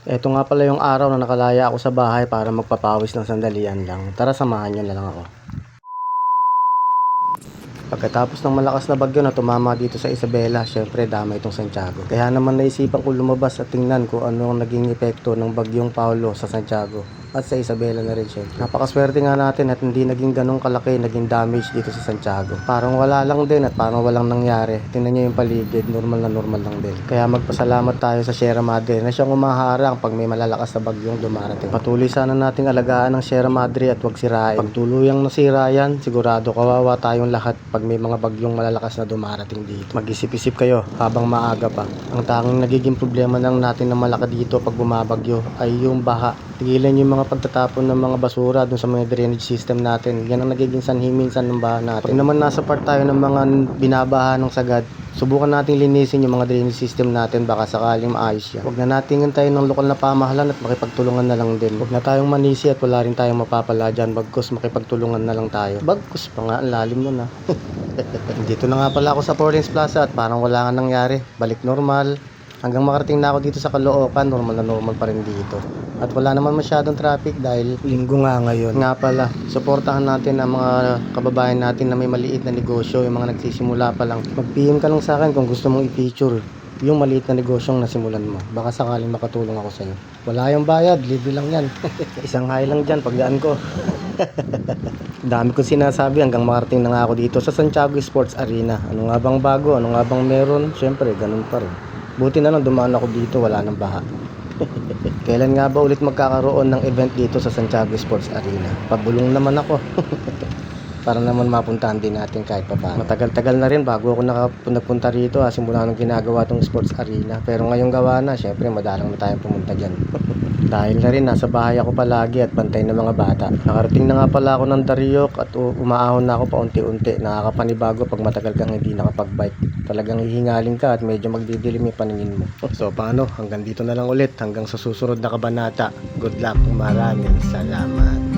Eto nga pala yung araw na nakalaya ako sa bahay para magpapawis ng sandalian lang. Tara, samahan nyo na lang ako. Pagkatapos ng malakas na bagyo na tumama dito sa Isabela, syempre dama itong Santiago. Kaya naman naisipan ko lumabas at tingnan kung ano ang naging epekto ng bagyong Paulo sa Santiago at sa Isabela na rin syempre. Napakaswerte nga natin at hindi naging ganong kalaki naging damage dito sa Santiago. Parang wala lang din at parang walang nangyari. Tingnan nyo yung paligid, normal lang din. Kaya magpasalamat tayo sa Sierra Madre na siyang umaharang pag may malalakas na bagyong dumarating. Patuloy sana nating alagaan ng Sierra Madre at wag sirain. Pag tuluyang nasira yan, sigurado kawawa tayong lahat pag may mga bagyong malalakas na dumarating dito. Mag-isip-isip kayo habang maaga pa. Ang tanging nagiging problema lang natin na malaki dito pag bumabagyo ay yung baha. Tigilan yung mga pagtatapon ng mga basura dun sa mga drainage system natin. Yan ang nagiging sanhi minsan ng baha natin. Pag naman nasa part tayo ng mga binabaha ng sagad, subukan nating linisin yung mga drainage system natin, baka sakaling maayos yan. Huwag na nating hintayin ng lokal na pamahalan at makipagtulungan na lang din. Huwag na tayong manisi at wala rin tayong mapapala dyan, bagkus makipagtulungan na lang tayo. Bagkus pa nga, ang lalim nun ha. Dito na nga pala ako sa Foreigns Plaza at parang wala nga nangyari. Balik normal. Hanggang makarating na ako dito sa Caloocan, normal pa rin dito. At wala naman masyadong traffic dahil linggo nga ngayon. Nga pala, suportahan natin ang mga kababayan natin na may maliit na negosyo, yung mga nagsisimula pa lang. Mag-PM ka lang sa akin kung gusto mong i-feature yung maliit na negosyong nasimulan mo. Baka sakaling makatulong ako sa'yo. Wala yung bayad, libre lang yan. Isang hay lang dyan, pagdaan ko. Dami kong sinasabi hanggang makarating na nga ako dito sa Santiago Sports Arena. Ano nga bang bago? Ano nga bang meron? Siyempre, ganun pa rin. Buti na lang dumaan ako dito, wala nang baha. Kailan nga ba ulit magkakaroon ng event dito sa Santiago Sports Arena? Pabulong naman ako. Para naman mapuntahan din natin kahit pa paano. Matagal-tagal na rin bago ako nagpunta rito simula nung ginagawa tong sports arena. Pero ngayong gawa na, syempre madalang na tayong pumunta dyan. Dahil na rin nasa bahay ako palagi at bantay ng mga bata. Nakarating na nga pala ako ng Dariok at umaahon na ako paunti-unti. Nakakapanibago pag matagal kang hindi nakapag-bike. Talagang hihingaling ka at medyo magdidilim yung paningin mo. So paano? Hanggang dito na lang ulit. Hanggang sa susunod na kabanata. Good luck. Maraming salamat.